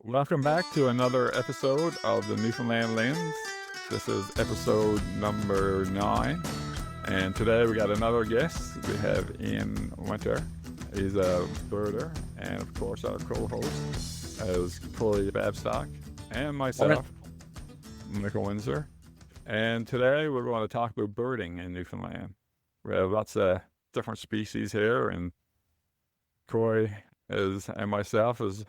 Welcome back to another episode of the Newfoundland Lens. This is episode number 9, and today we got another guest. We have Winsor. He's a birder, and of course our co-host is Corey Babstock, and myself, Michael Winsor. And today we're going to talk about birding in Newfoundland. We have lots of different species here, and Corey and myself is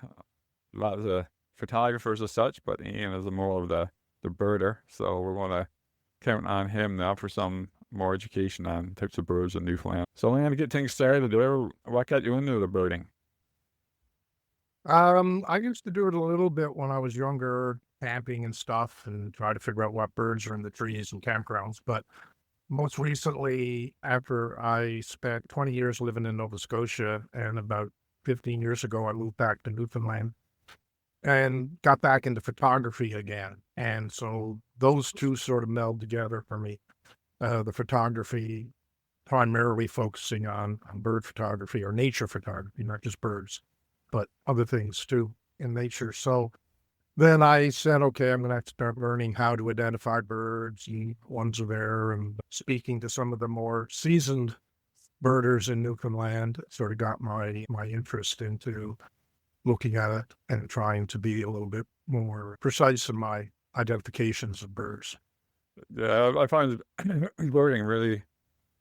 lots of photographers as such, but Ian is more of the birder. So we're going to count on him now for some more education on types of birds in Newfoundland. So I'm going to get things started. What got you into the birding? I used to do it a little bit when I was younger, camping and stuff, and try to figure out what birds are in the trees and campgrounds. But most recently, after I spent 20 years living in Nova Scotia, and about 15 years ago, I moved back to Newfoundland and got back into photography again. And so those two sort of meld together for me. The photography primarily focusing on bird photography or nature photography, not just birds, but other things too in nature. So then I said, okay, I'm going to have to start learning how to identify birds and ones are there, and speaking to some of the more seasoned birders in Newfoundland sort of got my interest into looking at it and trying to be a little bit more precise in my identifications of birds. Yeah, I find birding really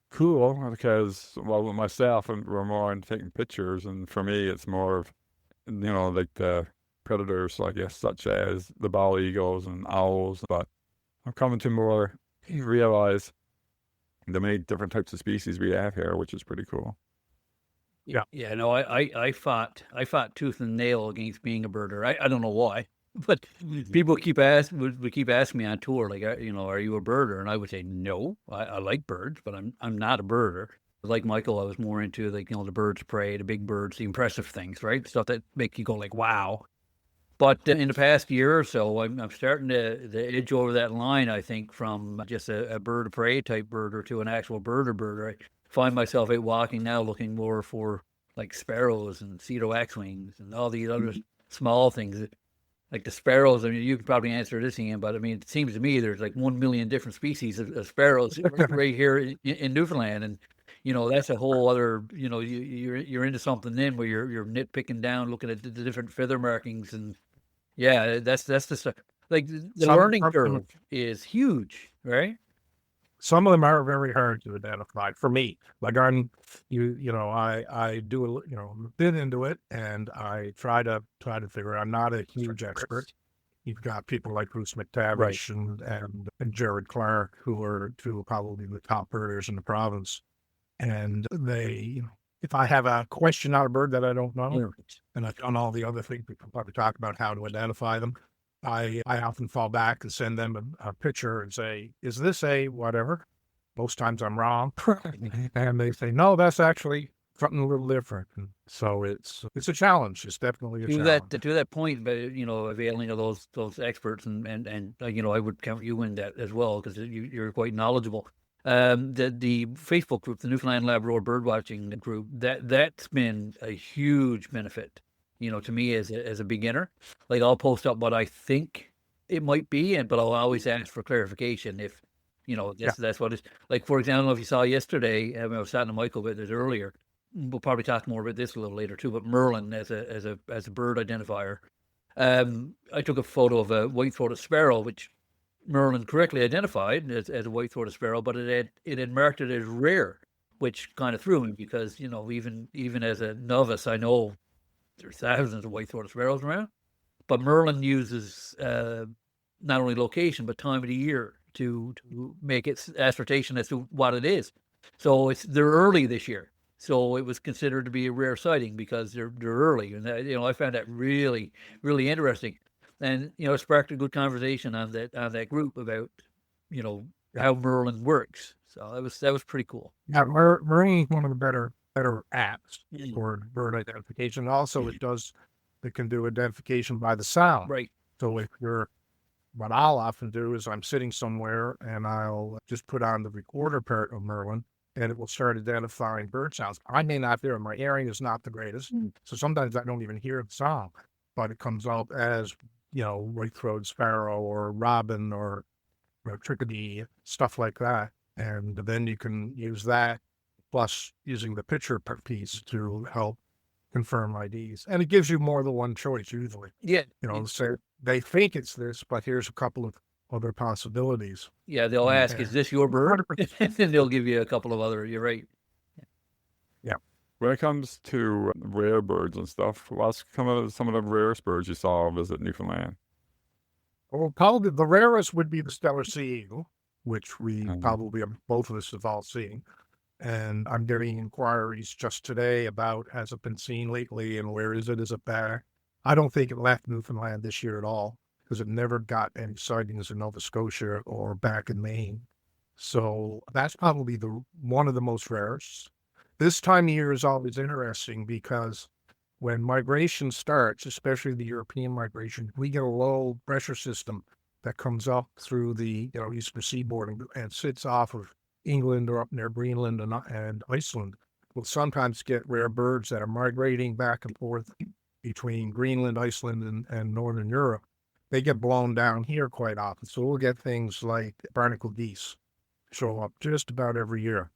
cool because, well, with myself, we're more into taking pictures, and for me, it's more of, like the predators, I guess, such as the bald eagles and owls. But I'm coming to more realize the many different types of species we have here, which is pretty cool. Yeah. No, I fought tooth and nail against being a birder. I don't know why, but people would keep asking me on tour, like, are you a birder? And I would say, no, I like birds, but I'm not a birder. Like Michael, I was more into the birds of prey, the big birds, the impressive things, right? Stuff that make you go like, wow. But in the past year or so, I'm starting to edge over that line, I think, from just a bird of prey type birder to an actual birder. I find myself out walking now looking more for like sparrows and cedo-axwings and all these other small things. Like the sparrows, I mean, you could probably answer this, Ian, but I mean, it seems to me there's like 1 million different species of sparrows right here in Newfoundland. And, that's a whole other, you're into something then where you're nitpicking down, looking at the different feather markings. And yeah, that's the stuff. Like the learning curve is huge, right? Some of them are very hard to identify for me. Like I do a bit into it, and I try to figure out. I'm not a huge expert. You've got people like Bruce McTavish and Jared Clark, who are two of probably the top birders in the province. And they, if I have a question on a bird that I don't know, and I've done all the other things we can probably talk about how to identify them, I often fall back and send them a picture and say, is this a whatever? Most times I'm wrong. And they say, no, that's actually something a little different. And so it's a challenge. It's definitely a challenge. To that point, but availing of those experts and I would count you in that as well, because you're quite knowledgeable. The Facebook group, the Newfoundland Labrador Birdwatching group, that's been a huge benefit, to me as a beginner. Like I'll post up what I think it might be, but I'll always ask for clarification if, that's what it's like. For example, I don't know if you saw yesterday, I was talking to Michael about this earlier. We'll probably talk more about this a little later too, but Merlin as a bird identifier. I took a photo of a white-throated sparrow, which Merlin correctly identified as a white-throated sparrow, but it had marked it as rare, which kind of threw me because, even as a novice, I know there's thousands of white-throated sparrows around, but Merlin uses not only location, but time of the year to make its assertion as to what it is. So they're early this year. So it was considered to be a rare sighting because they're early. And, I found that really, really interesting. And, it sparked a good conversation on that group about, how Merlin works. So that was pretty cool. Yeah, Merlin is one of the better apps for bird identification. Also, it can do identification by the sound. Right. So what I'll often do is I'm sitting somewhere and I'll just put on the recorder part of Merlin, and it will start identifying bird sounds. I may not hear them. My hearing is not the greatest. So sometimes I don't even hear the song. but it comes out as, white-throated sparrow or robin or chickadee, stuff like that. And then you can use that plus using the picture piece to help confirm IDs. And it gives you more than one choice usually. Yeah. Say they think it's this, but here's a couple of other possibilities. Yeah, they'll ask, "Is this your bird?" 100%. And then they'll give you a couple of other. You're right. Yeah. When it comes to rare birds and stuff, what's some of the rarest birds you saw visit Newfoundland? Well, probably the rarest would be the Stellar sea eagle, which we Mhm. probably both of us have all seen. And I'm getting inquiries just today about, has it been seen lately and where is it? Is it back? I don't think it left Newfoundland this year at all because it never got any sightings in Nova Scotia or back in Maine. So that's probably one of the most rarest. This time of year is always interesting because when migration starts, especially the European migration, we get a low pressure system that comes up through the eastern seaboard and sits off of England or up near Greenland and Iceland. We'll sometimes get rare birds that are migrating back and forth between Greenland, Iceland, and Northern Europe. They get blown down here quite often. So we'll get things like barnacle geese show up just about every year.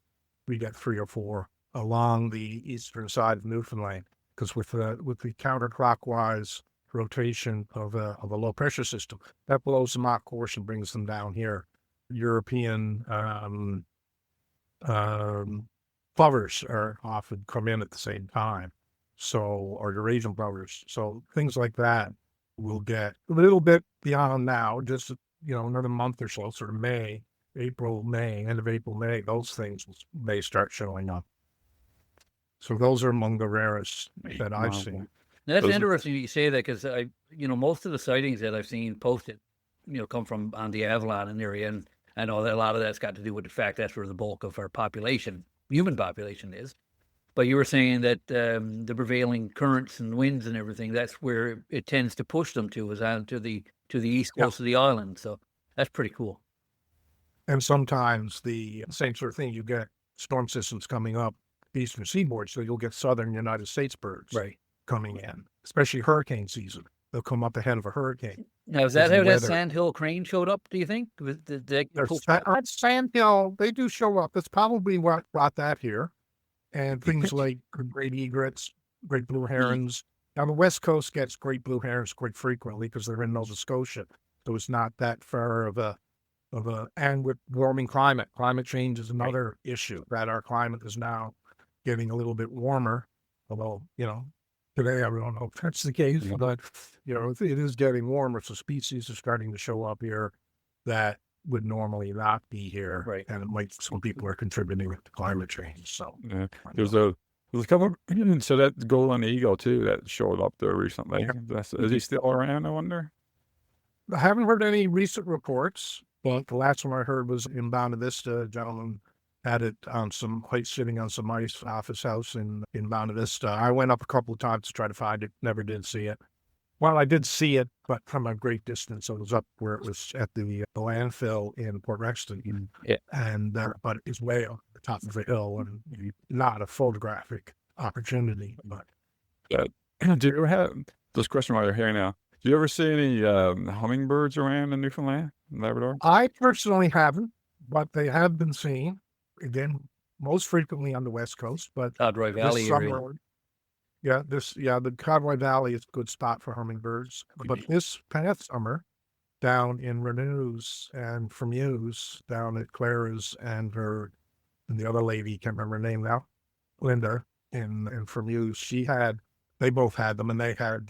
We get 3 or 4 along the eastern side of Newfoundland because with the counterclockwise rotation of a low pressure system, that blows them off course and brings them down here. European plovers are often come in at the same time, or Eurasian plovers. So things like that will get a little bit beyond now, just another month or so, sort of May, April, May, end of April, May. Those things may start showing up. So those are among the rarest that I've seen. Now, that's interesting you say that because most of the sightings that I've seen posted, come from on the Avalon area, and I know that a lot of that's got to do with the fact that's where the bulk of our population, human population, is. But you were saying that the prevailing currents and winds and everything, that's where it tends to push them to, is on to the east coast of the island. So that's pretty cool. And sometimes the same sort of thing, you get storm systems coming up eastern seaboard, so you'll get southern United States birds coming in, especially hurricane season. They'll come up ahead of a hurricane. Now, is that how that sandhill crane showed up, do you think? Sandhill, they do show up. That's probably what brought that here. And things like great egrets, great blue herons. Now, the West Coast gets great blue herons quite frequently because they're in Nova Scotia. So it's not that far and with warming climate change is another issue, that our climate is now getting a little bit warmer, although, today I don't know if that's the case, but, it is getting warmer. So species are starting to show up here that would normally not be here. Right. And some people are contributing to climate change. So there's a couple, so that golden eagle too, that showed up there recently. Yeah. Is he still around, I wonder? I haven't heard any recent reports, but the last one I heard was in Bounta Vista. A gentleman had it on sitting on some ice off his house in Bounta Vista. I went up a couple of times to try to find it. Never did see it. Well, I did see it, but from a great distance. So it was up where it was at the landfill in Port Rexton. Yeah. And but it's way up the top of the hill and not a photographic opportunity. But do you ever have this question while you're here now? Do you ever see any hummingbirds around in Newfoundland, Labrador? I personally haven't, but they have been seen. Again, most frequently on the West Coast, but Codroy Valley this area. summer, the Codroy Valley is a good spot for hummingbirds. But this past summer, down in Renews and Fermuse, down at Clara's and the other lady, can't remember her name now, Linda in Fermuse, they both had them, and they had,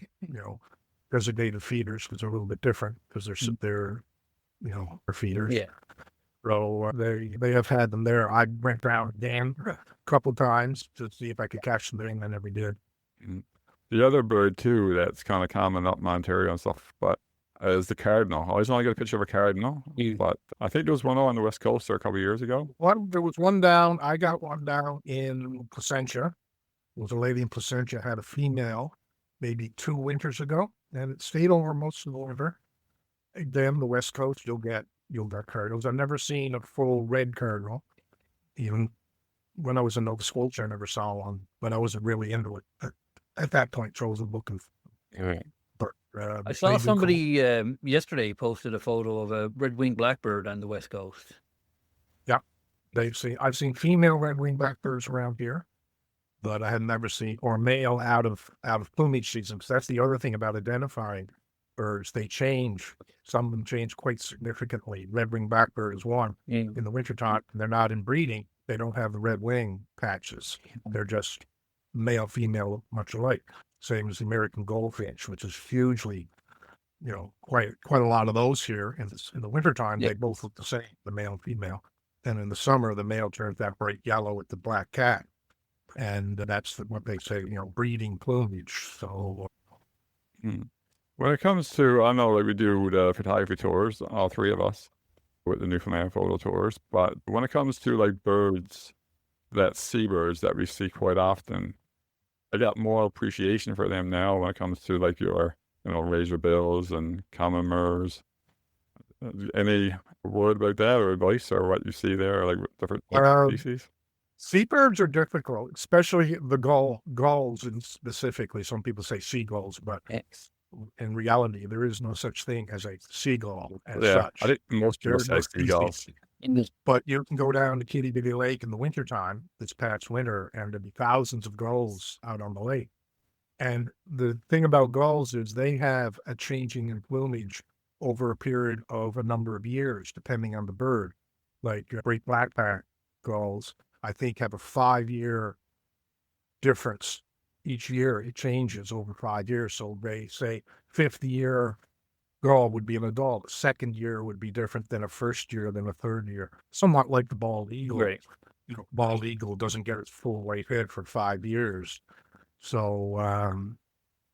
designated feeders because they're a little bit different because they're feeders. Yeah. So they have had them there. I went down again a couple of times to see if I could catch them there, and I never did. The other bird too that's kind of common up in Ontario and stuff, but is the cardinal. I always want to get a picture of a cardinal, but I think there was one on the West Coast there a couple of years ago. There was one down. I got one down in Placentia. There was a lady in Placentia had a female maybe 2 winters ago, and it stayed over most of the winter. Then the West Coast, you'll get cardinals. I've never seen a full red cardinal. Even when I was in Nova Scotia, I never saw one, but I wasn't really into it at that point. So I wasn't looking. Right. I saw They do somebody yesterday posted a photo of a red-winged blackbird on the west coast. Yeah, I've seen female red-winged blackbirds around here, but I had never seen or male out of plumage season. So that's the other thing about identifying birds. They change. Some of them change quite significantly. Red-winged blackbird is one. Mm. In the wintertime, they're not in breeding. They don't have the red wing patches. They're just male, female, much alike. Same as the American goldfinch, which is hugely, quite a lot of those here. In the wintertime, Yeah. they both look the same, the male and female. And in the summer, the male turns that bright yellow with the black cat. And that's what they say, breeding plumage. So, When it comes to, I know like we do the photography tours, all three of us, with the Newfoundland photo tours, but when it comes to like birds, seabirds that we see quite often, I got more appreciation for them now when it comes to like your, razorbills and common murres. Any word about that or advice or what you see there, like with different species? seabirds are difficult, especially the gulls, and specifically, some people say seagulls, but in reality, there is no such thing as a seagull as such. I think most people There are say no seagulls. species. But you can go down to Kitty Bitty Lake in the wintertime, this past winter, and there'll be thousands of gulls out on the lake. And the thing about gulls is they have a changing in plumage over a period of a number of years, depending on the bird. Like great blackback gulls, I think, have a 5-year difference. Each year it changes over 5 years. So they say 5th-year gull would be an adult. Second year would be different than a first year, than a third year. Somewhat like the bald eagle. Right. Bald eagle doesn't get its full white head for 5 years. So,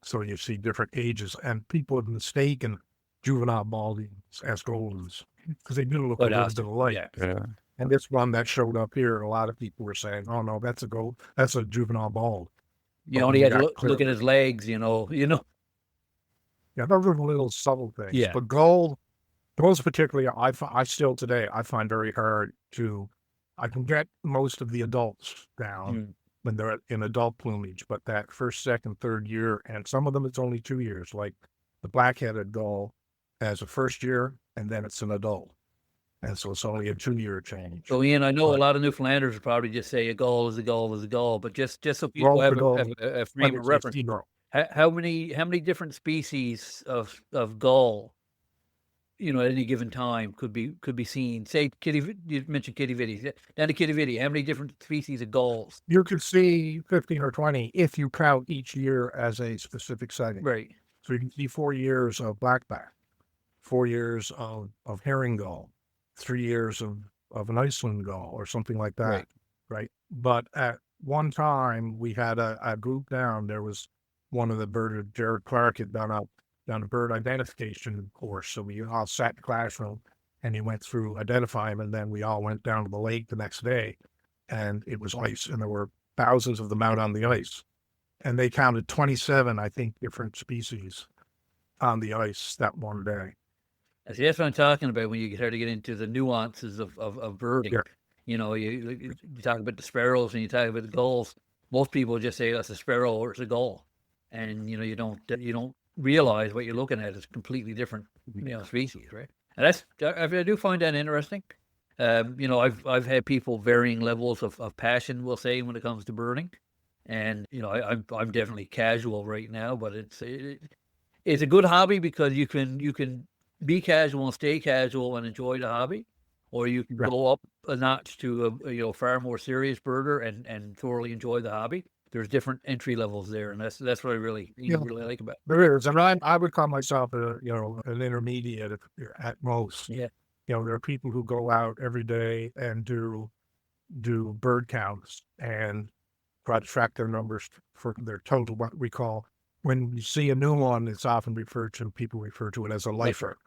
so you see different ages, and people have mistaken juvenile bald eagles as goldens because they do look a little bit alike. Yeah. And this one that showed up here, a lot of people were saying, "Oh no, that's a juvenile bald." You But only when had you to got look at his legs, Yeah, those are the little subtle things. Yeah. But those particularly, I still today, I find very hard to. I can get most of the adults down when they're in adult plumage, but that first, second, third year, and some of them it's only 2 years. Like the black-headed gull has a first year, and then it's an adult, and so it's only a 2-year change. So, Ian, I know But- a lot of Newfoundlanders would probably just say a gull is a gull is a gull, but just so people Gull's a have gull, a frame of It's a reference, seagull. how many different species of gull, at any given time could be seen? Say you mentioned kitty vitties. Down to kitty vitty, how many different species of gulls? You could see 15 or 20 if you count each year as a specific sighting. Right. So you can see 4 years of blackback, 4 years of herring gull, 3 years of an Iceland gull or something like that. Right. But at one time we had a group down. There was one of the bird, Jared Clark had done a bird identification course. So we all sat in the classroom and he went through identifying them, and then we all went down to the lake the next day, and it was ice, and there were thousands of them out on the ice. And they counted 27, I think, different species on the ice that one day. See, that's what I'm talking about when you start to get into the nuances of birding. Yeah. You talk about the sparrows and you talk about the gulls. Most people just say that's a sparrow or it's a gull, and you don't realize what you're looking at is completely different, species, right? And I do find that interesting. I've had people varying levels of passion, we'll say, when it comes to birding, and I'm definitely casual right now, but it's a good hobby because you can be casual and stay casual and enjoy the hobby, or you can go up a notch to a far more serious birder and thoroughly enjoy the hobby. There's different entry levels there, and that's what I really like about it. There is, and I would call myself an intermediate at most. Yeah. There are people who go out every day and do bird counts and try to track their numbers for their total, what we call, when you see a new one, it's often people refer to it as a lifer.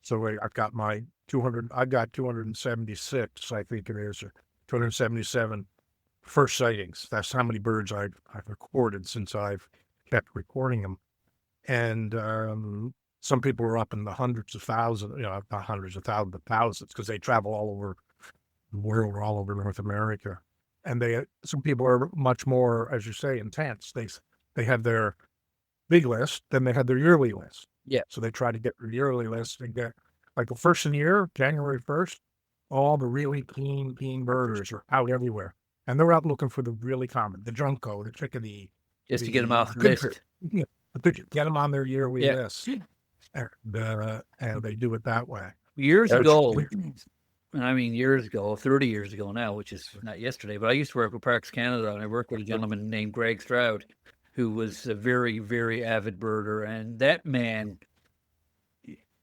So I've got my 200, I've got 276, I think it is, or 277 first sightings. That's how many birds I've recorded since I've kept recording them. And some people are up in the hundreds of thousands, not hundreds of thousands, but thousands, because they travel all over the world, all over North America. And some people are much more, as you say, intense. They have their big list, then they have their yearly list. Yeah. So they try to get the yearly list and get, like the first of the year, January 1st, all the really keen birders are out everywhere. And they're out looking for the really common, the junco, the chickadee. Just to get them off the good list. Yeah, get them on their yearly Yeah. list. And they do it that way. Years That's- ago, and I mean years ago, 30 years ago now, which is not yesterday, but I used to work with Parks Canada, and I worked with a gentleman named Greg Stroud, who was a very, very avid birder. And that man,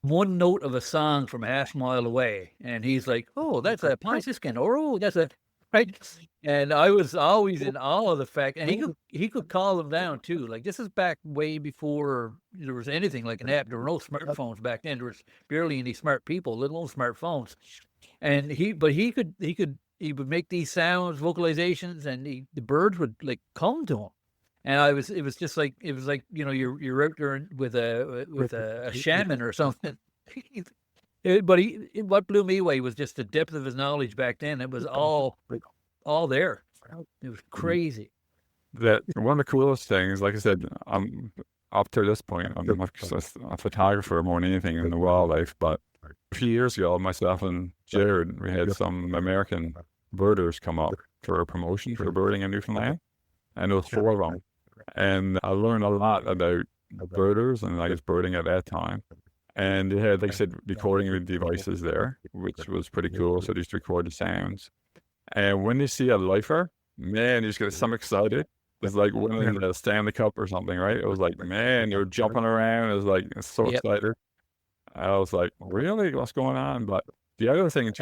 one note of a song from half a mile away, and he's like, oh, that's a Ponciscan, or oh, that's a, right? And I was always in awe of the fact, and he could call them down too. Like, this is back way before there was anything like an app. There were no smartphones back then. There was barely any smart people, let alone smartphones. And he would make these sounds, vocalizations, and the birds would like come to him. And it was like, you know, you're out there with a shaman or something. But what blew me away was just the depth of his knowledge back then. It was all there. It was crazy. That one of the coolest things, like I said, I'm up to this point, I'm a photographer more than anything in the wildlife. But a few years ago, myself and Jared, we had some American birders come up for a promotion for birding in Newfoundland, and there was 4 of them. And I learned a lot about birders and I guess birding at that time. And they had, like I said, recording devices there, which was pretty cool. So they just record the sounds. And when they see a lifer, man, you just get some excited. It's like winning the Stanley Cup or something, right? It was like, man, you're jumping around. It was like, so excited. I was like, really? What's going on? But the other thing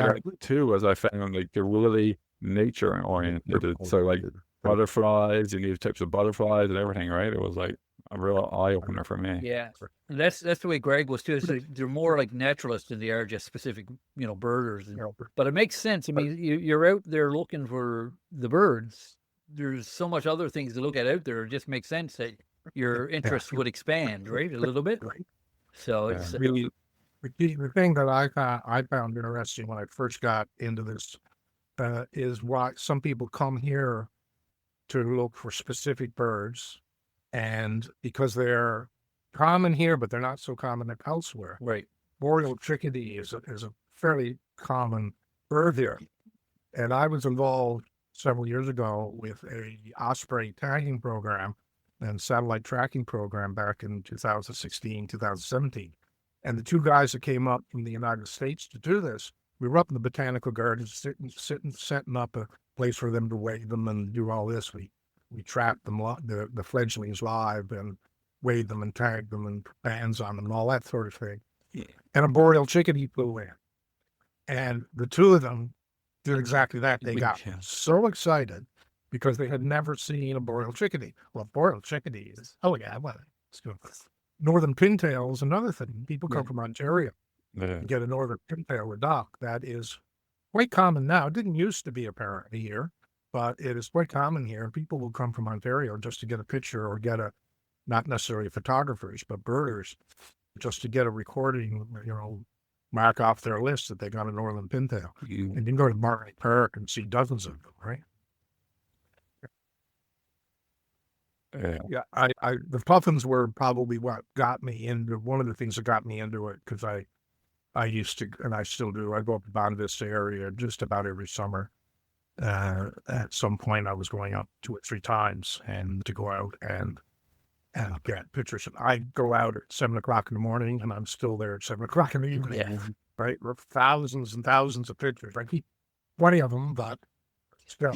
too was I found like they're really nature oriented. So like butterflies, you need types of butterflies and everything, right? It was like a real eye opener for me. Yeah, and that's the way Greg was too. So they're more like naturalists than they are just specific, you know, birders. But it makes sense. I mean, you're out there looking for the birds. There's so much other things to look at out there. It just makes sense that your interest would expand, right, a little bit. So it's really the thing that I found interesting when I first got into this is why some people come here to look for specific birds, and because they're common here, but they're not so common elsewhere. right. Boreal chickadee is a fairly common bird here, and I was involved several years ago with a osprey tagging program and satellite tracking program back in 2016, 2017. And the 2 guys that came up from the United States to do this, we were up in the botanical gardens, setting up a place for them to weigh them and do all this. We trapped them, the fledglings live, and weighed them and tagged them and put bands on them and all that sort of thing. Yeah. And a boreal chickadee flew in. And the 2 of them did exactly that. They got so excited because they had never seen a boreal chickadee. Well, boreal chickadees, well, let's go. Northern pintail is another thing. People come from Ontario to get a northern pintail or duck. That is quite common now. It didn't used to be apparently here, but it is quite common here. People will come from Ontario just to get a picture or get not necessarily photographers, but birders, just to get a recording, you know, mark off their list that they got a northern pintail. And you can go to Marley Park and see dozens of them, right? Yeah, the puffins were probably what got me into, one of the things that got me into it, because I used to, and I still do, I go up to Bonne Vista area just about every summer. At some point I was going up 2 or 3 times and to go out and get pictures. And I go out at 7 o'clock in the morning and I'm still there at 7 o'clock in the evening, right? Thousands and thousands of pictures. I keep 20 of them, but still.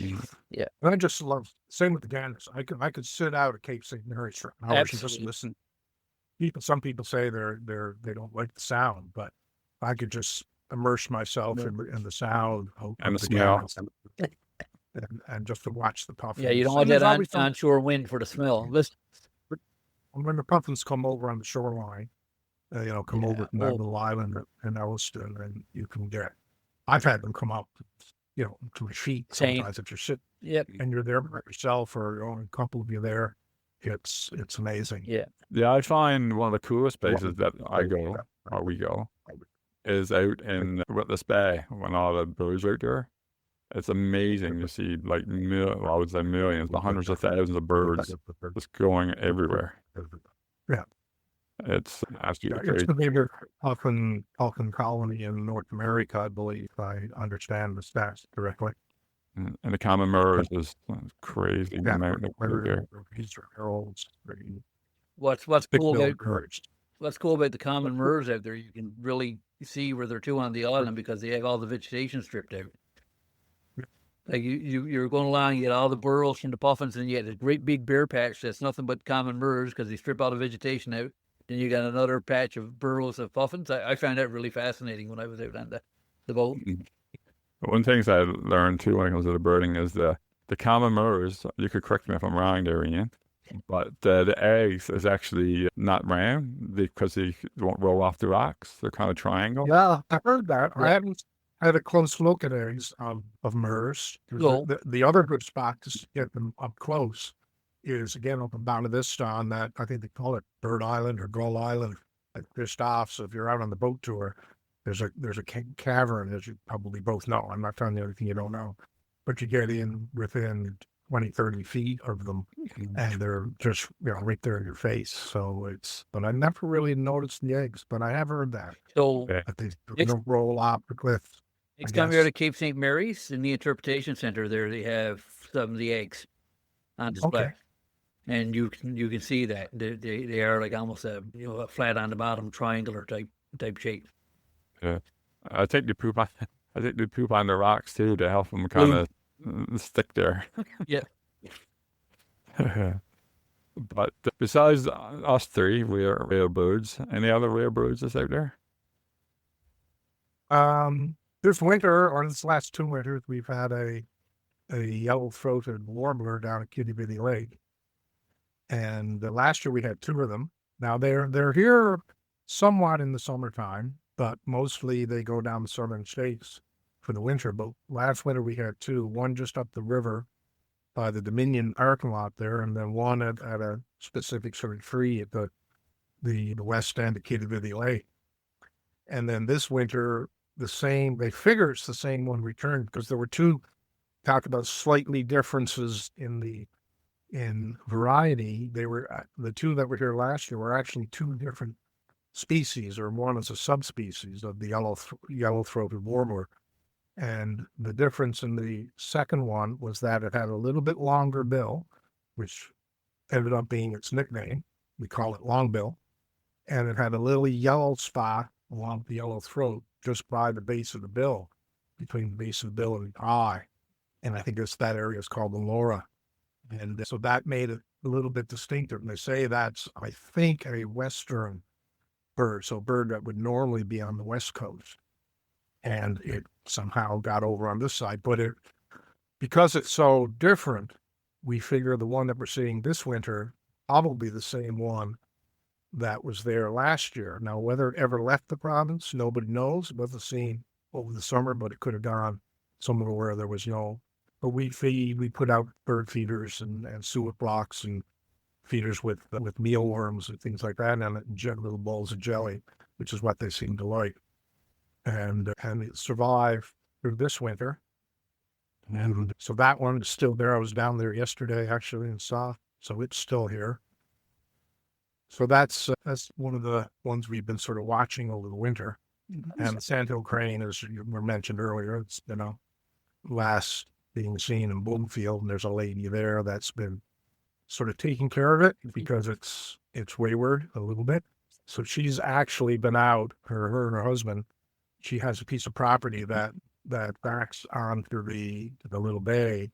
Yeah. And I just love, same with the gannets. I could sit out at Cape St. Mary's for hours and just listen. Some people say they don't like the sound, but I could just immerse myself in the sound and the smell. And just to watch the puffins. Yeah, you don't want that onshore wind for the smell. Listen. When the puffins come over on the shoreline, come over to Neville Island and Elliston, and you can get, I've had them come up, to a sheet sometimes if you're sitting and you're there by yourself or only a couple of you there. It's amazing. Yeah, I find one of the coolest places that we go is out in Witless Bay when all the birds are out there. It's amazing to see, like, I would say millions, but hundreds of thousands of birds just going everywhere. Yeah. It's Yeah, absolutely it's crazy. the bigger Puffin colony in North America, I believe, if I understand the stats correctly. And the common mirrors is crazy the Yeah, amount of food there. these are heralds, What's cool about thick-billed birds. what's cool about the common murres out there, you can really see where they're to on the island because they have all the vegetation stripped out. Like you're going along, you get all the burrows and the puffins, and you get a great big bare patch that's nothing but common murres because they strip all the vegetation out. Then you got another patch of burrows of puffins. I found that really fascinating when I was out on the boat. One thing I learned too when it comes to the birding is the common mirrors. You could correct me if I'm wrong there, Ian, but the eggs is actually not round because they won't roll off the rocks. They're kind of triangle. Yeah, I heard that. Yeah. I haven't had a close look at eggs of murres. No. The other good spot to get them up close is again up and down to this on that I think they call it Bird Island or Gull Island, like fished off. So if you're out on the boat tour, there's a cavern, as you probably both know. I'm not telling you anything you don't know, but you get in within 20, 30 feet of them, and they're just right there in your face. So but I never really noticed the eggs, but I have heard that. So That they Next- don't roll off the cliff. next I time you're guess. at Cape St. Mary's in the interpretation center, there they have some of the eggs on display. Okay. And you can see that they are like almost a flat on the bottom triangular type shape. Yeah, I think they poop on. I think they poop on the rocks too to help them kind of stick there. Yeah. But besides us three, we are rare birds. Any other rare birds that's out there? This winter or this last 2 winters, we've had a yellow-throated warbler down at Kitty Bitty Lake, and last year we had 2 of them. Now they're here somewhat in the summertime, but mostly they go down the southern states for the winter. But last winter we had 2, one just up the river by the Dominion parking lot there, and then one at a specific sort of tree at the west end of Kitty Bitty Lake. And then this winter, they figure it's the same one returned because there were 2, talk about slightly differences in variety. They were the 2 that were here last year were actually 2 different species, or one is a subspecies of the yellow-throated warbler. And the difference in the second one was that it had a little bit longer bill, which ended up being its nickname. We call it longbill. And it had a little yellow spot along the yellow throat just by the base of the bill, between the base of the bill and the eye. And I think that area is called the lora. And so that made it a little bit distinctive. And they say that's, I think, a western bird, so a bird that would normally be on the west coast. And it somehow got over on this side. But because it's so different, we figure the one that we're seeing this winter probably the same one that was there last year. Now, whether it ever left the province, nobody knows. It wasn't seen over the summer, but it could have gone somewhere where there was but we put out bird feeders and suet blocks and feeders with mealworms and things like that, and little bowls of jelly, which is what they seem to like. And it survived through this winter. And so that one is still there. I was down there yesterday actually and saw, so it's still here. So that's one of the ones we've been sort of watching over the winter. And the sandhill crane, as you were mentioned earlier, it's last being seen in Bloomfield, and there's a lady there that's been sort of taking care of it because it's wayward a little bit. So she's actually been out, her and her husband. She has a piece of property that backs onto the little bay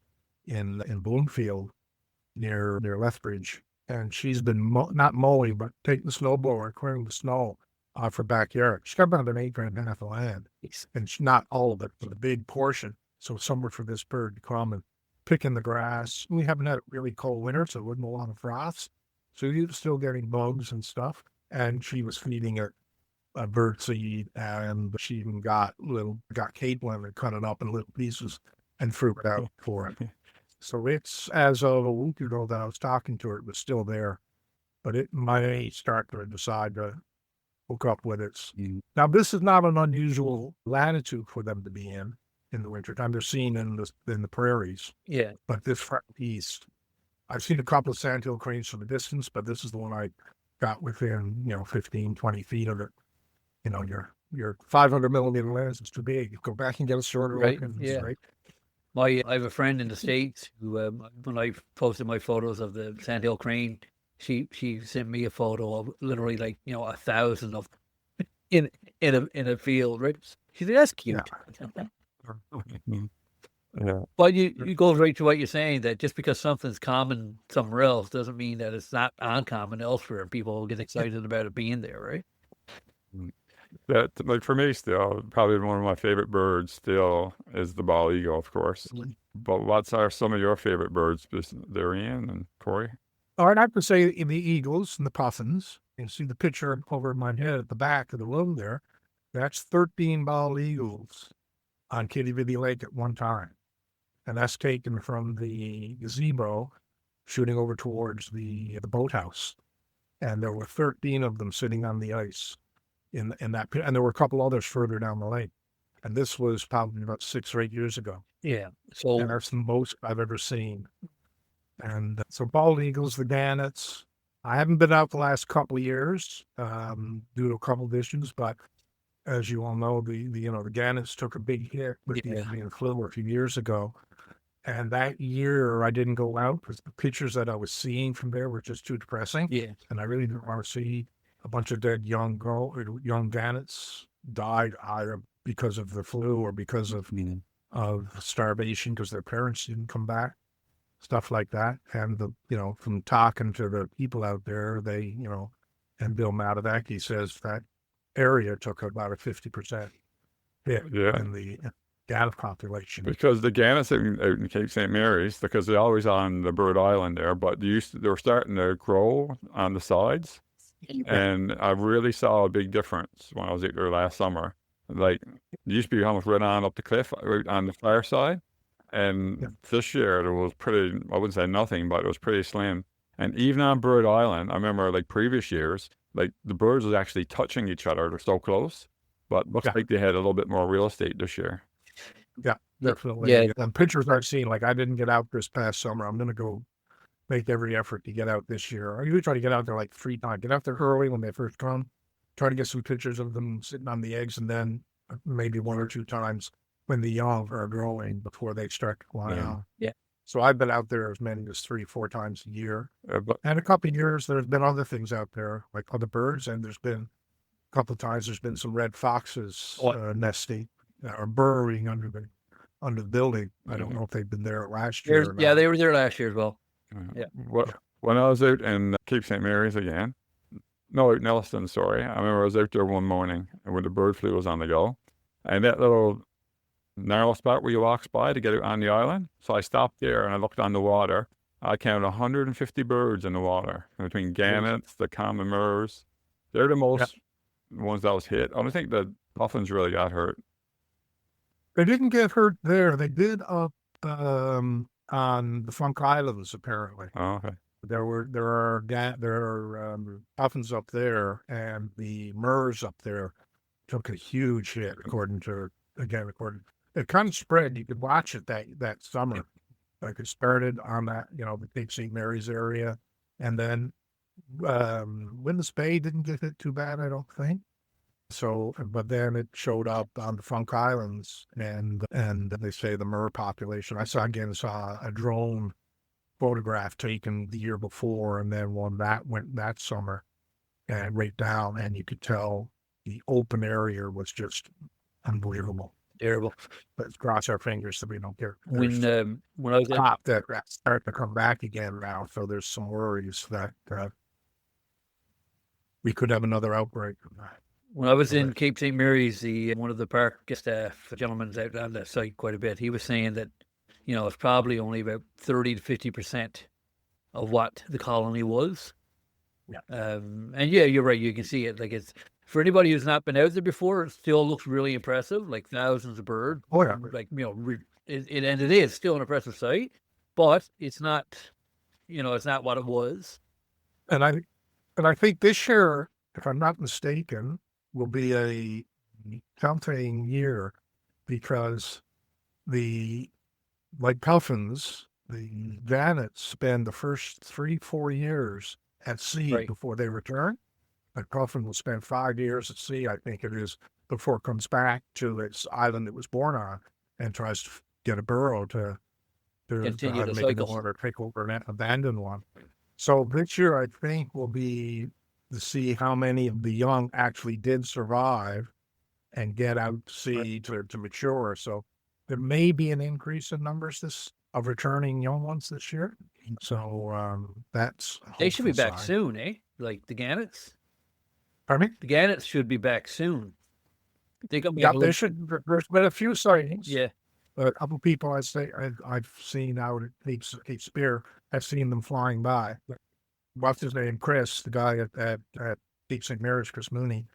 in Bloomfield near Lethbridge, and she's been not mowing but taking the snowblower, clearing the snow off her backyard. She's got about an acre and a half of land, and not all of it, but a big portion. So somewhere for this bird to come and pick in the grass. We haven't had a really cold winter, so it wasn't a lot of frost. So you're still getting bugs and stuff. And she was feeding it a bird seed, and she even got Caitlin and cut it up in little pieces and threw it out for it. So it's, as of a week ago that I was talking to her, it was still there, but it may start to decide to hook up with it. Now, this is not an unusual latitude for them to be in the wintertime. They're seen in the prairies. Yeah. But this far east, I've seen a couple of sandhill cranes from a distance, but this is the one got within, 15, 20 feet of it, your 500 millimeter lens is too big. Go back and get a shorter Right, look. And yeah. right. I have a friend in the States who, when I posted my photos of the sandhill crane, she sent me a photo of literally like 1,000 of in a field, right? She said, "That's cute." Yeah. But you go right to what you're saying, that just because something's common somewhere else doesn't mean that it's not uncommon elsewhere. People get excited about it being there, right? That, like, for me still, probably one of my favorite birds still is the bald eagle, of course. But what are some of your favorite birds there, Ian and Corey? All right, I have to say in the eagles and the puffins, you see the picture over my head at the back of the room there. That's 13 bald eagles on Kitty Vitty Lake at one time. And that's taken from the gazebo shooting over towards the boathouse. And there were 13 of them sitting on the ice in that pit. And there were a couple others further down the lake. And this was probably about 6 or 8 years ago. Yeah. So And that's the most I've ever seen. And so bald eagles, the gannets. I haven't been out the last couple of years due to a couple of issues, but as you all know, the gannets took a big hit with the avian flu a few years ago. And that year I didn't go out because the pictures that I was seeing from there were just too depressing. yeah, And I really didn't want to see a bunch of dead young gannets died either because of the flu or because of starvation because their parents didn't come back, stuff like that. And from talking to the people out there, they, and Bill Matavaki says that area took about a 50% hit in the gannet population. Because the gannets out in Cape St. Mary's, because they're always on the Bird Island there, but they were starting to grow on the sides. And I really saw a big difference when I was out there last summer. Like, it used to be almost right on up the cliff right on the far side. And this year there was pretty, I wouldn't say nothing, but it was pretty slim. And even on Bird Island, I remember like previous years, like the birds was actually touching each other. They're so close. But looks like they had a little bit more real estate this year. Yeah, definitely. Yeah. And pictures I've seen, like I didn't get out this past summer. I'm going to go make every effort to get out this year. I usually try to get out there like 3 times. Get out there early when they first come. Try to get some pictures of them sitting on the eggs, and then maybe 1 or 2 times when the young are growing before they start to fly out. Yeah. So I've been out there as many as 3 or 4 times a year. And a couple of years, there's been other things out there, like other birds, and there's been a couple of times there's been some red foxes nesting or burrowing under the building. I don't know if they've been there last year. Or yeah, they were there last year as well. Yeah. When I was out in Cape St. Mary's again, no, out in Elliston, sorry. I remember I was out there one morning when the bird flu was on the go. And that little narrow spot where you walk by to get out on the island. So I stopped there and I looked on the water. I counted 150 birds in the water between gannets, the common murres. They're the most ones that was hit. I don't think the puffins really got hurt. They didn't get hurt there. They did up on the Funk Islands, apparently. Oh, okay. There are puffins up there, and the murres up there took a huge hit. According it kind of spread. You could watch it that summer. Like it started on that the Cape St. Mary's area, and then Windus Bay didn't get hit too bad, I don't think. So, but then it showed up on the Funk Islands, and they say the murre population. I saw a drone photograph taken the year before, and then one that went that summer, and right down, and you could tell the open area was just unbelievable. Terrible. Let's cross our fingers that we don't get. When I was top that's starting to come back again now, so there's some worries that we could have another outbreak of that. When I was in Cape St. Mary's, one of the park staff gentlemen's out on the site quite a bit. He was saying that, it's probably only about 30 to 50% of what the colony was. Yeah. And yeah, you're right. You can see it. Like it's for anybody who's not been out there before, it still looks really impressive. Like thousands of birds. Oh yeah. Like it is still an impressive sight, but it's not. It's not what it was. And I think this year, if I'm not mistaken, will be a counting year because like puffins, the gannets spend the first 3-4 years at sea Right. before they return. A puffin will spend 5 years at sea, I think it is, before it comes back to its island it was born on and tries to get a burrow to Continue the make a new cycle. one or take over an abandoned one. So this year, I think, will be to see how many of the young actually did survive and get out to sea to mature. So there may be an increase in numbers of returning young ones this year. So that's a They should be hopeful back sign. soon, eh? Like the gannets. Pardon me? The gannets should be back soon. They come back Yeah, a there little. should. There's been a few sightings. Yeah. A couple people I've seen out at Cape Spear. I've seen them flying by. What's his name? Chris, the guy at Deep St. Mary's, Chris Mooney,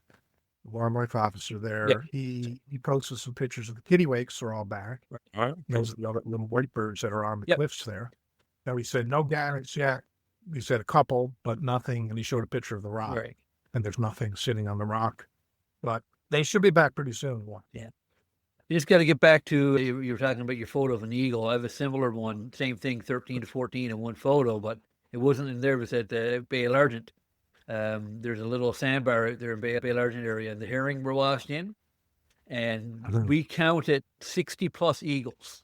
the wildlife officer there. Yep. He posted some pictures of the kittiwakes are all back. All right. Those are the other little white birds that are on the Yep. cliffs there. Now he said no gannets yet. He said a couple, but nothing. And he showed a picture of the rock, Right. and there's nothing sitting on the rock. But they should be back pretty soon. You just got to get back to you were talking about your photo of an eagle. I have a similar one, same thing, 13 to 14 in one photo, but it wasn't in there. It was at Bay Largent. There's a little sandbar out there in Bay Largent area, and the herring were washed in, and we counted 60 plus eagles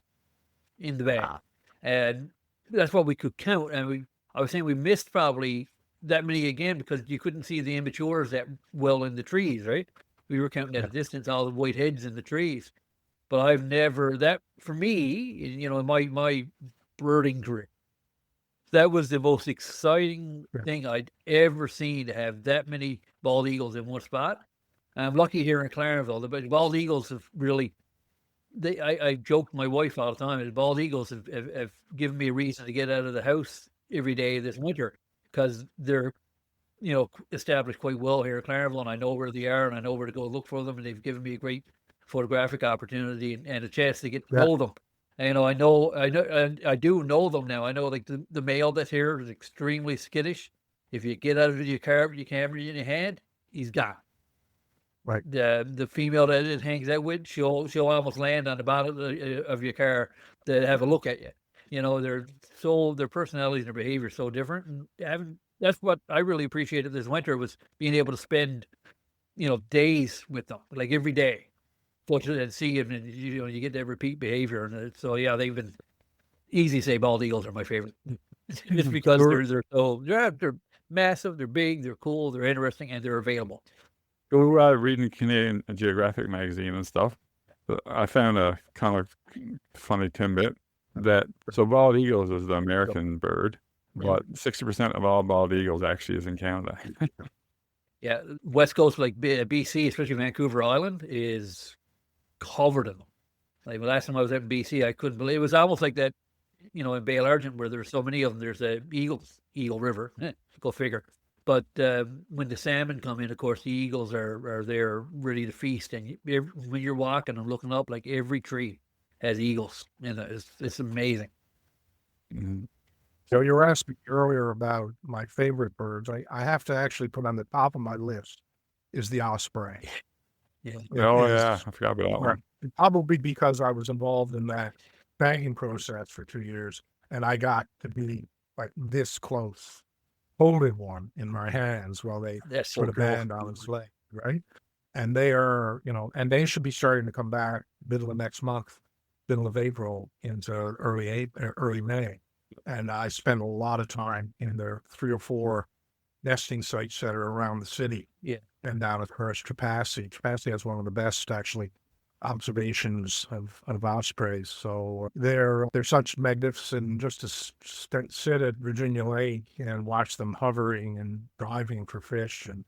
in the bag, and that's what we could count. And I was saying we missed probably that many again because you couldn't see the immatures that well in the trees, right? We were counting at a distance all the white heads in the trees. But I've never, that for me, my birding career, that was the most exciting thing I'd ever seen, to have that many bald eagles in one spot. I'm lucky here in Clareville. The bald eagles have really, I joke to my wife all the time, the bald eagles have given me a reason to get out of the house every day this winter, because they're, established quite well here in Clareville, and I know where they are, and I know where to go look for them, and they've given me a great photographic opportunity and a chance to get to know them. And, I do know them now. I know, like, the male that's here is extremely skittish. If you get out of your car with your camera in your hand, he's gone. Right. The female that it hangs out with, she'll almost land on the bottom of your car to have a look at you. Their personalities and their behavior is so different. And that's what I really appreciated this winter, was being able to spend, days with them, like every day. And see if you get that repeat behavior, and so they've been easy to say. Bald eagles are my favorite, just because they're massive, they're big, they're cool, they're interesting, and they're available. We were reading Canadian Geographic magazine and stuff. I found a kind of funny tidbit that bald eagles is the American bird, but 60% of all bald eagles actually is in Canada. Yeah, West Coast, like BC, especially Vancouver Island, is covered in them. Like the last time I was out in BC, I couldn't believe it. Was almost like that, in Bay Largent, where there's so many of them. There's a Eagle River, go figure. But when the salmon come in, of course, the eagles are there ready to feast. And when you're walking and looking up, like every tree has eagles, and it's amazing. Mm-hmm. So you were asking earlier about my favorite birds. I have to actually put on the top of my list is the osprey. Yeah. I forgot about that one. Probably because I was involved in that bagging process for 2 years, and I got to be like this close, holding one in my hands while they put a band on its leg, right? And they are, and they should be starting to come back middle of next month, middle of April into early May. And I spend a lot of time in their 3 or 4 nesting sites that are around the city. Yeah. And down at Trepassey. Trepassey has one of the best, actually, observations of ospreys. So they're such magnificent. Just to sit at Virginia Lake and watch them hovering and diving for fish, and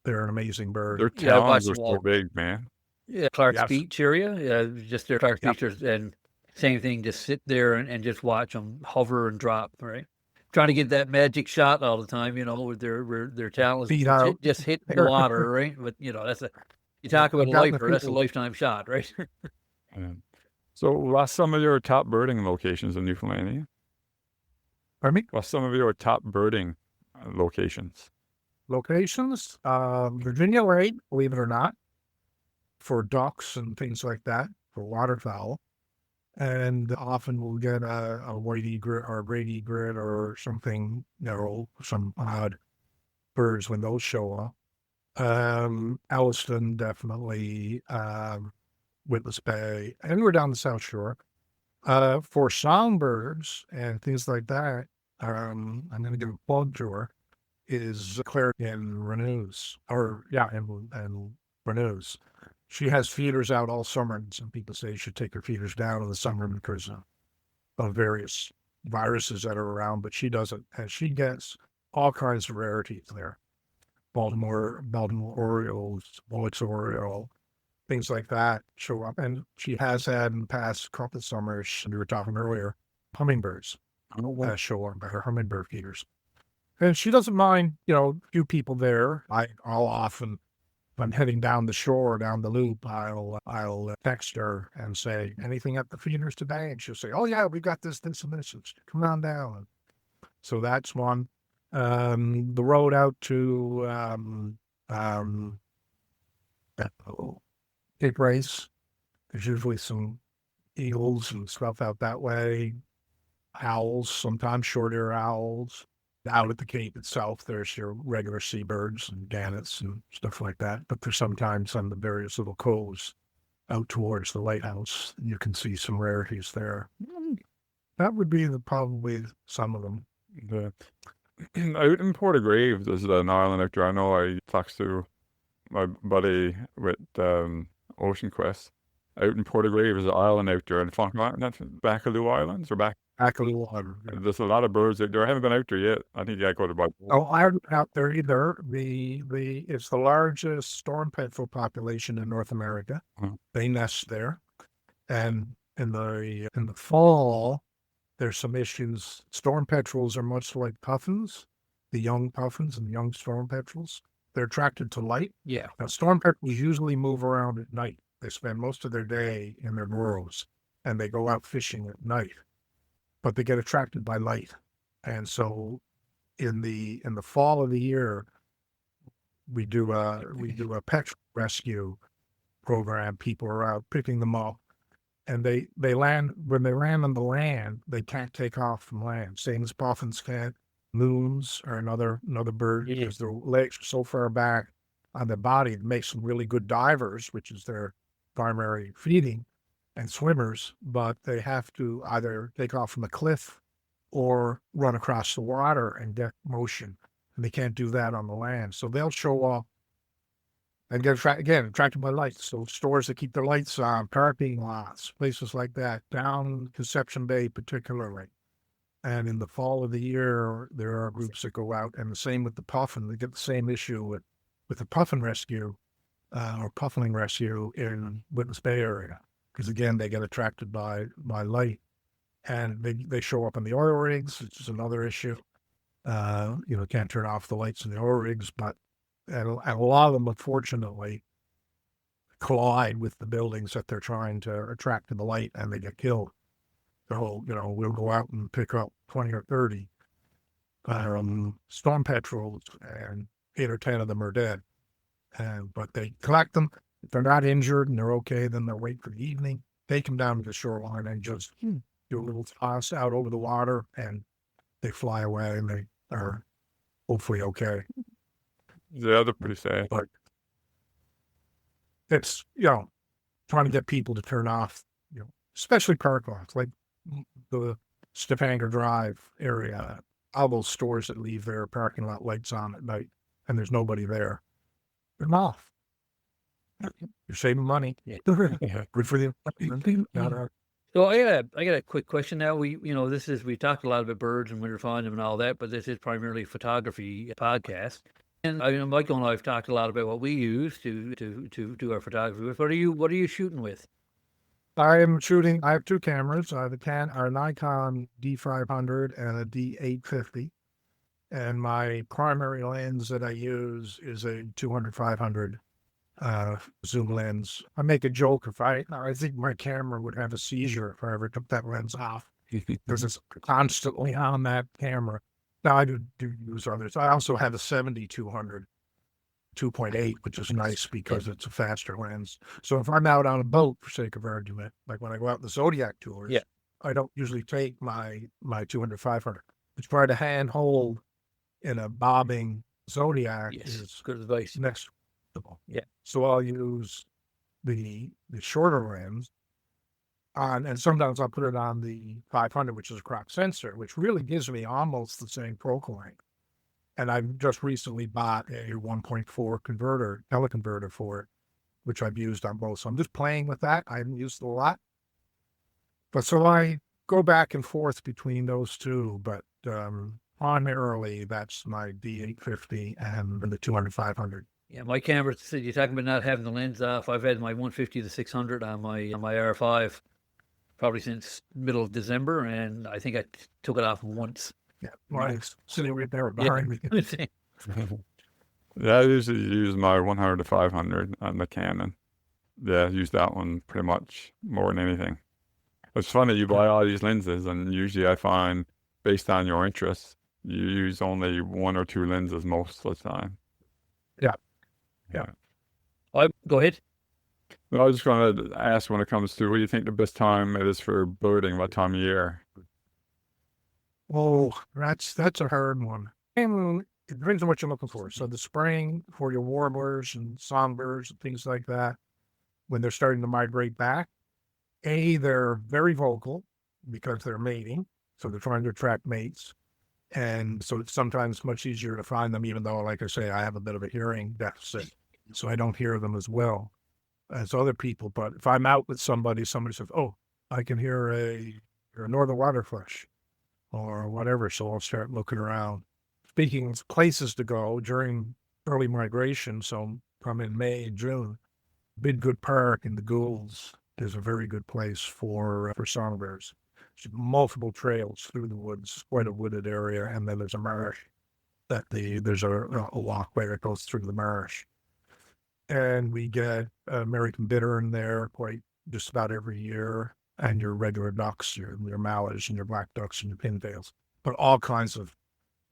they're an amazing bird. Their talons are so big, man. Yeah, Clark's Beach area, just their Clark's Beach, and same thing. Just sit there and just watch them hover and drop, right? Trying to get that magic shot all the time, with their talents just hit the water, right? But that's you talk about a lifer, that's a lifetime shot, right? So, what's some of your top birding locations in Newfoundland? Pardon me? What's some of your top birding locations? Virginia Lake, believe it or not, for ducks and things like that, for waterfowl. and often we'll get a white egret or a great egret or something, some odd birds when those show up. Elliston, definitely, Witless Bay, and we're down the South Shore. For songbirds and things like that, I'm going to give a plug to her, is Claire in Renews, and Renews. She has feeders out all summer, and some people say you should take her feeders down in the summer because of various viruses that are around, but she doesn't, and she gets all kinds of rarities there. Baltimore Orioles, Bullets Oriole, things like that show up. And she has had in the past couple of summers, we were talking earlier, hummingbirds show up by her hummingbird feeders. And she doesn't mind, few people there. I'll often, if I'm heading down the shore, down the loop, I'll text her and say, anything at the feeders today? And she'll say, oh yeah, we've got this and this. Come on down. So that's one. The road out to Cape Race, there's usually some eagles and stuff out that way. Owls, sometimes short-ear owls. Out at the Cape itself, there's your regular seabirds and gannets and stuff like that. But there's sometimes on the various little coves out towards the lighthouse, you can see some rarities there. That would be probably some of them. Out in Portagrave, there's an island out there. I know I talked to my buddy with Ocean Quest. Out in Portagrave is an island out there in Bacaloo Islands or back. Bacaloo Island. Yeah. There's a lot of birds out there. I haven't been out there yet. I think I go to about. Oh, I haven't been out there either. It's the largest storm petrel population in North America. Mm-hmm. They nest there, and in the fall, there's some issues. Storm petrels are much like puffins, the young puffins and the young storm petrels. They're attracted to light. Yeah. Now, storm petrels usually move around at night. They spend most of their day in their burrows, and they go out fishing at night. But they get attracted by light. And so in the fall of the year, we do a petrel rescue program. People are out picking them up. And they land, when they land on the land, they can't take off from land. Same as puffins can't. Loons are another bird because their legs are so far back on their body. It makes them really good divers, which is their primary feeding, and swimmers, but they have to either take off from a cliff or run across the water and get motion. And they can't do that on the land. So they'll show up and get attracted by lights. So stores that keep their lights on, parking lots, places like that, down Conception Bay particularly. And in the fall of the year, there are groups that go out, and the same with the puffin. They get the same issue with the puffin rescue or puffining rescue in Witless Bay area. Because again, they get attracted by light, and they show up in the oil rigs, which is another issue. Can't turn off the lights in the oil rigs, but and a lot of them, unfortunately, collide with the buildings that they're trying to attract to the light, and they get killed. So, we'll go out and pick up 20 or 30 storm petrels, and 8 or 10 of them are dead. But they collect them. If they're not injured and they're okay, then they'll wait for the evening, take them down to the shoreline and just do a little toss out over the water, and they fly away, and they are hopefully okay. Yeah, they're pretty sad. But it's, trying to get people to turn off, especially park lots, like the Stavanger Drive area, all those stores that leave their parking lot lights on at night, and there's nobody there. Turn them off. You're saving money. Yeah. Good for you. So I got a quick question now. We talked a lot about birds and winter finding and all that, but this is primarily a photography podcast. And Michael and I have talked a lot about what we use to do our photography with. What are you shooting with? I have 2 cameras. I have a Nikon D500 and a D850. And my primary lens that I use is a 200-500 zoom lens. I make a joke I think my camera would have a seizure if I ever took that lens off because it's constantly on that camera. Now I do use others. I also have a 70-200 2.8, which is nice because it's a faster lens. So if I'm out on a boat, for sake of argument, like when I go out in the Zodiac tours, I don't usually take my 200-500. It's try to hand hold in a bobbing Zodiac is good advice. next. Yeah. So I'll use the shorter lens on, and sometimes I'll put it on the 500, which is a crop sensor, which really gives me almost the same focal length. And I've just recently bought a 1.4 converter, teleconverter for it, which I've used on both. So I'm just playing with that. I haven't used it a lot. But so I go back and forth between those two, but primarily that's my D850 and the 200-500. Yeah, my camera, you're talking about not having the lens off. I've had my 150 to 600 on my R5 probably since middle of December, and I think I took it off once. Yeah, mine's sitting right there behind me. Yeah, I usually use my 100 to 500 on the Canon. Yeah, I use that one pretty much more than anything. It's funny, you buy all these lenses, and usually I find, based on your interests, you use only one or two lenses most of the time. Yeah. Go ahead. I was just going to ask, when it comes to, what do you think the best time it is for birding? What time of year? Oh, that's a hard one. And it depends on what you're looking for. So the spring for your warblers and songbirds and things like that, when they're starting to migrate back, they're very vocal because they're mating. So they're trying to attract mates. And so it's sometimes much easier to find them, even though, like I say, I have a bit of a hearing deficit. So I don't hear them as well as other people. But if I'm out with somebody says, oh, I can hear a northern waterflush or whatever. So I'll start looking around. Speaking of places to go during early migration, so from in May and June, Bidgood Park in the Goulds is a very good place for songbirds. There's multiple trails through the woods, quite a wooded area, and then there's a marsh there's a walkway that goes through the marsh. And we get American bittern there quite just about every year, and your regular ducks, your mallards and your black ducks and your pintails, but all kinds of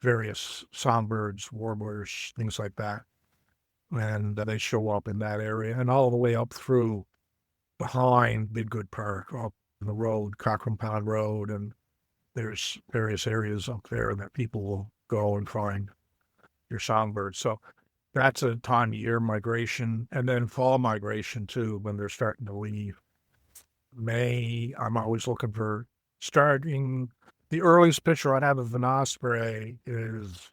various songbirds, warblers, things like that. And they show up in that area and all the way up through behind Bidgood Park, up the road, Cochrane Pond Road, and there's various areas up there that people will go and find your songbirds. So that's a time of year migration, and then fall migration too, when they're starting to leave. May, I'm always looking for starting. The earliest picture I'd have of an osprey is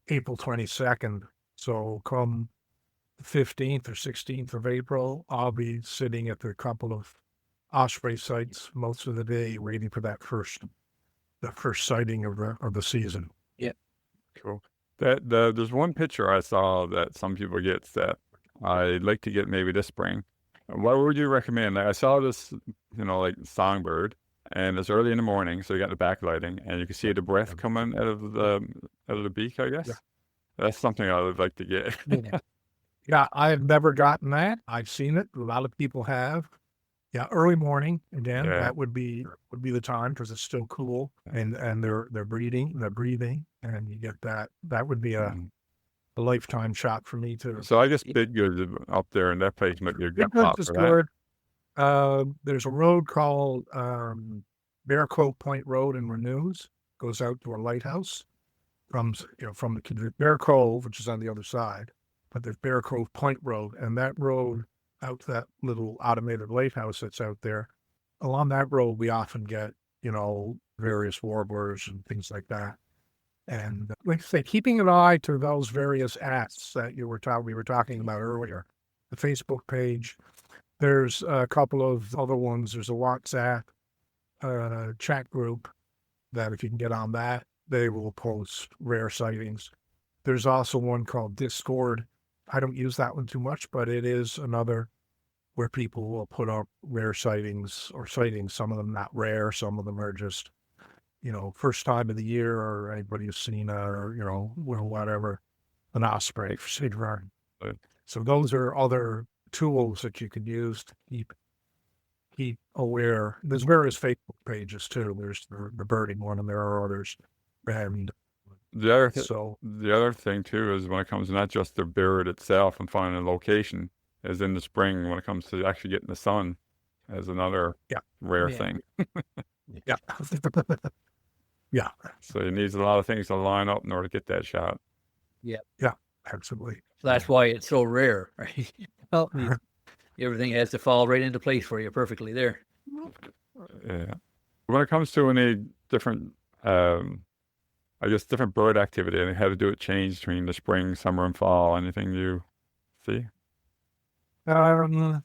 April 22nd. So come the 15th or 16th of April, I'll be sitting at a couple of osprey sites most of the day, waiting for the first sighting of the season. Yeah, cool. There's one picture I saw that some people get that I'd like to get maybe this spring. What would you recommend? Like, I saw this, like songbird, and it's early in the morning, so you got the backlighting, and you can see the breath coming out of the beak, I guess. Yeah. That's something I would like to get. Yeah, I've never gotten that. I've seen it. A lot of people have. Yeah, early morning again. Yeah. That would be the time because it's still cool, and they're breathing, and you get that. That would be a lifetime shot for me too. So I guess Bidgood up there, and that place might be a good spot for that. There's a road called Bear Cove Point Road in Renews. Goes out to a lighthouse from the Bear Cove, which is on the other side. But there's Bear Cove Point Road, and that road out to that little automated lighthouse that's out there. Along that road, we often get, various warblers and things like that. And like I say, keeping an eye to those various apps that we were talking about earlier. The Facebook page. There's a couple of other ones. There's a WhatsApp chat group that if you can get on that, they will post rare sightings. There's also one called Discord. I don't use that one too much, but it is another where people will put up rare sightings or sightings. Some of them not rare. Some of them are just, first time of the year, or anybody who's seen whatever, an osprey for Sigurd. Right. So those are other tools that you can use to keep aware. There's various Facebook pages too. There's the birding one, and there are others. And So The other thing too is when it comes to not just the bird itself and finding a location, is in the spring when it comes to actually getting the sun, as another yeah, rare Yeah. thing. yeah, yeah, So it needs a lot of things to line up in order to get that shot. yeah, absolutely. So that's why it's so rare, right? Well, everything has to fall right into place for you perfectly there. Yeah. When it comes to any different, I guess different bird activity and how to do it change between the spring, summer, and fall, anything you see? I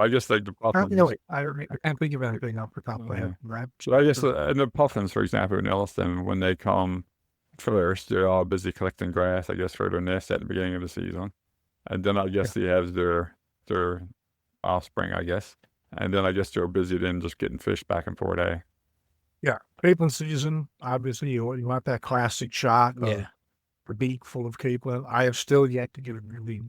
guess like the puffins. I can't think of anything off the top of my head. Right? So I guess in the puffins, for example, in Yellowstone, when they come first, they're all busy collecting grass, I guess, for their nest at the beginning of the season. And then I guess they have their offspring, I guess. And then I guess they're busy then just getting fish back and forth, eh? Yeah, capelin season. Obviously, you want that classic shot of Yeah. the beak full of capelin. I have still yet to get a really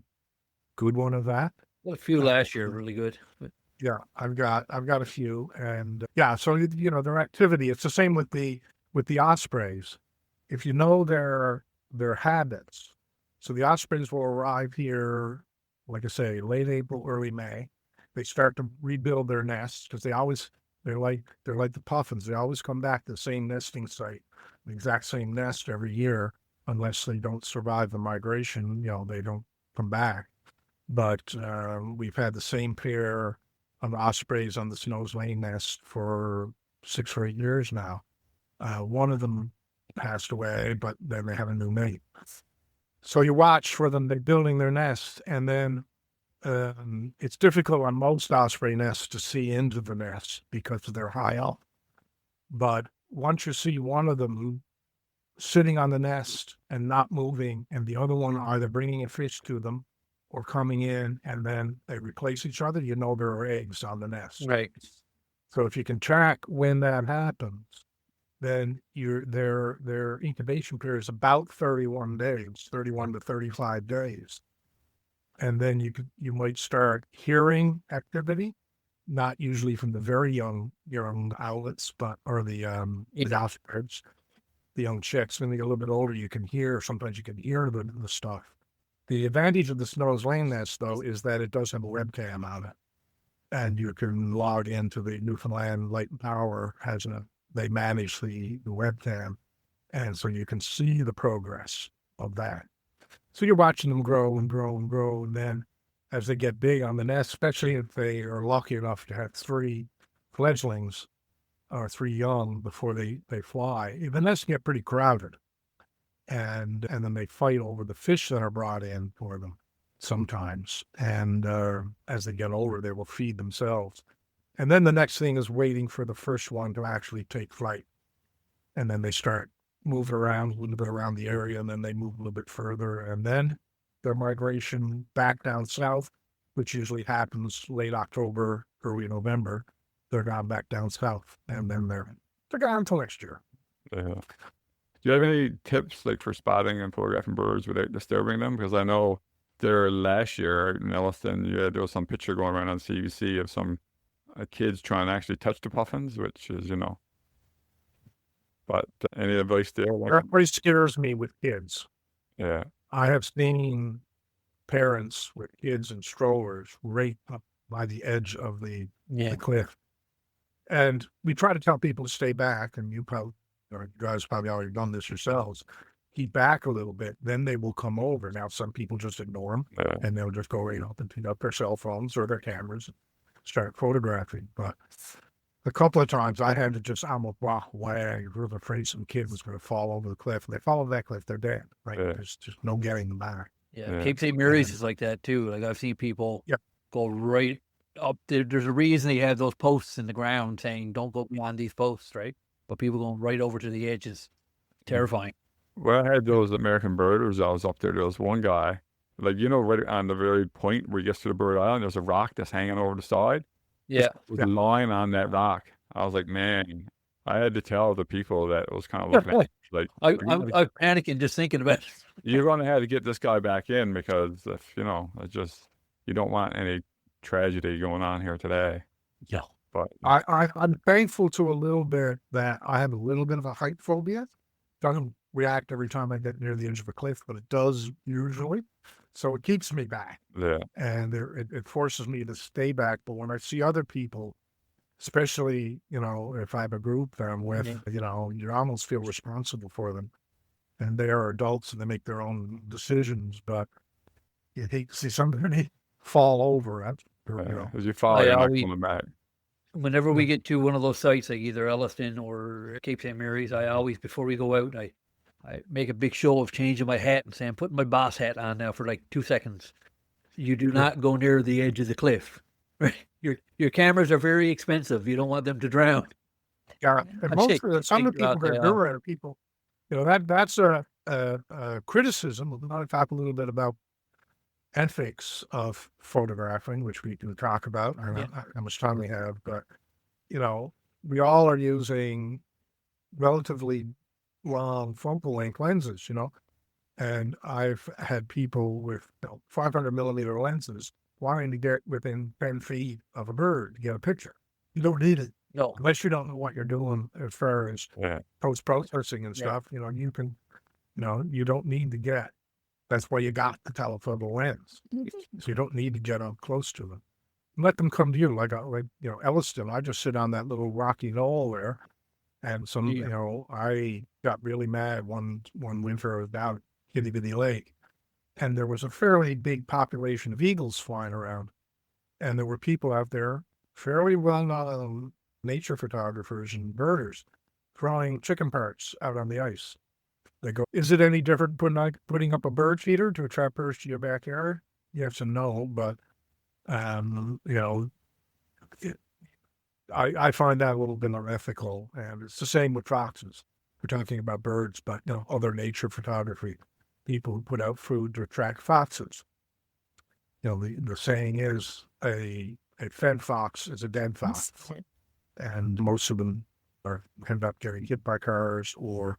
good one of that. Well, a few last year, really good. But Yeah, I've got a few, and yeah. So their activity. It's the same with the ospreys. If you know their habits, so the ospreys will arrive here, like I say, late April, early May. They start to rebuild their nests because they're like the puffins. They always come back to the same nesting site, the exact same nest every year, unless they don't survive the migration. They don't come back. But we've had the same pair of ospreys on the Snows Lane nest for 6 or 8 years now. One of them passed away, but then they have a new mate. So you watch for them, they're building their nest, and then it's difficult on most osprey nests to see into the nest because they're high up. But once you see one of them sitting on the nest and not moving, and the other one either bringing a fish to them or coming in, and then they replace each other, there are eggs on the nest. right. So if you can track when that happens, then their incubation period is about 31 days, 31 to 35 days. And then you might start hearing activity, not usually from the very young owlets, or the ospreys, the young chicks. When they get a little bit older, sometimes you can hear the stuff. The advantage of the Snows Lane nest, though, is that it does have a webcam on it. And you can log into the Newfoundland Light and Power. They manage the webcam. And so you can see the progress of that. So you're watching them grow and grow and grow. And then as they get big on the nest, especially if they are lucky enough to have 3 fledglings or 3 young before they fly, the nests get pretty crowded. And then they fight over the fish that are brought in for them sometimes. And as they get older, they will feed themselves. And then the next thing is waiting for the first one to actually take flight. And then they start moving around a little bit around the area, and then they move a little bit further. And then their migration back down south, which usually happens late October, early November, they're gone back down south. And then they're gone until next year. Yeah. Do you have any tips like for spotting and photographing birds without disturbing them? Because I know there last year out in Yellowstone, there was some picture going around on CBC of some kids trying to actually touch the puffins, which is, But any advice there? Everybody scares me with kids. Yeah. I have seen parents with kids and strollers right up by the edge of the cliff. And we try to tell people to stay back, and you guys probably already done this yourselves. Keep back a little bit, then they will come over. Now, some people just ignore them, and they'll just go right up and pick up their cell phones or their cameras and start photographing. But a couple of times I had to just almost walk away. I was afraid some kid was going to fall over the cliff. And they fall over that cliff, they're dead. Right? There's just no getting them back. Yeah. Cape St. Mary's is like that too. Like I've seen people go right up there. There's a reason they have those posts in the ground saying don't go beyond these posts, right? But people going right over to the edges. Terrifying. Well, I had those American birders. I was up there. There was one guy, right on the very point where he gets to the bird island, there's a rock that's hanging over the side. Yeah. With a line on that rock. I was like, man, I had to tell the people that it was kind of looking like I'm panicking just thinking about it. You're going to have to get this guy back in because if, it's just, you don't want any tragedy going on here today. Yeah. But I'm thankful to a little bit that I have a little bit of a height phobia. doesn't react every time I get near the edge of a cliff, but it does usually. So it keeps me back, Yeah. and it forces me to stay back. But when I see other people, especially, if I have a group that I'm with, you almost feel responsible for them. And they are adults and they make their own decisions, but you hate to see somebody fall over. As you fall, I you're not always, coming back. whenever we get to one of those sites, like either Elliston or Cape St. Mary's, I always, before we go out, I make a big show of changing my hat and saying, I'm putting my boss hat on now for like 2 seconds. You do not go near the edge of the cliff. Right? Your cameras are very expensive. You don't want them to drown. Yeah, and most of some of the people that do it are people. That's a criticism. We're going to talk a little bit about ethics of photographing, which we can talk about. I don't know how much time we have, but we all are using relatively long focal length lenses, and I've had people with 500 millimeter lenses wanting to get within 10 feet of a bird to get a picture. You don't need it. No. Unless you don't know what you're doing as far as post-processing and stuff, you can, you don't need to get. That's why you got the telephoto lens. So you don't need to get up close to them. Let them come to you. Like Elliston, I just sit on that little rocky knoll there. And I got really mad one winter. I was down at Kitty Bitty Lake. And there was a fairly big population of eagles flying around. And there were people out there, fairly well-known nature photographers and birders, throwing chicken parts out on the ice. They go, is it any different putting up a bird feeder to attract birds to your backyard? Yes and no, but, I find that a little bit unethical, and it's the same with foxes. We're talking about birds, but, other nature photography, people who put out food to attract foxes. The saying is a fed fox is a dead fox, and most of them end up getting hit by cars or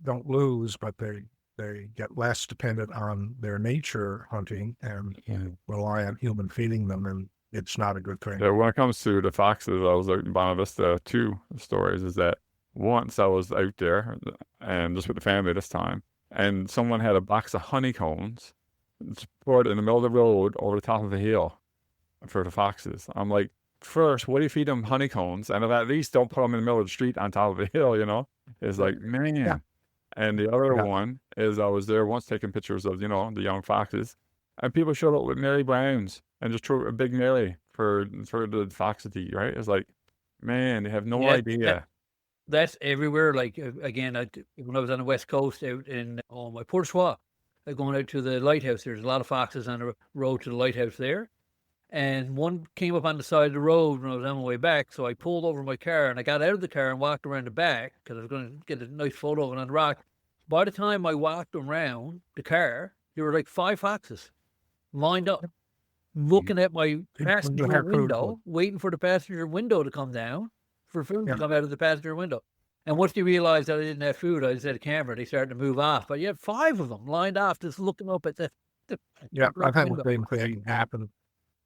don't lose, but they get less dependent on their nature hunting and rely on human feeding them, and it's not a good thing. Yeah, when it comes to the foxes, I was out in Bonavista Vista. Two stories is that once I was out there and just with the family this time, and someone had a box of honeycombs poured in the middle of the road over the top of a hill for the foxes. I'm like, first, what do you feed them honeycombs? And at least don't put them in the middle of the street on top of a hill, It's like, man. Yeah. And the other one is I was there once taking pictures of, the young foxes. And people showed up with Mary Browns and just threw a big Mary for the foxes to eat, right? It's like, man, they have no idea. That's everywhere. Like, again, when I was on the West Coast out in my Port Schwa, going out to the lighthouse, there's a lot of foxes on the road to the lighthouse there. And one came up on the side of the road when I was on my way back. So I pulled over my car and I got out of the car and walked around the back because I was going to get a nice photo of it on the rock. By the time I walked around the car, there were like 5 foxes lined up, looking at my passenger window, waiting for the passenger window to come down for food to come out of the passenger window. And once they realized that I didn't have food, I just had a camera, they started to move off. But you had 5 of them lined off, just looking up at the I've had the same thing happen.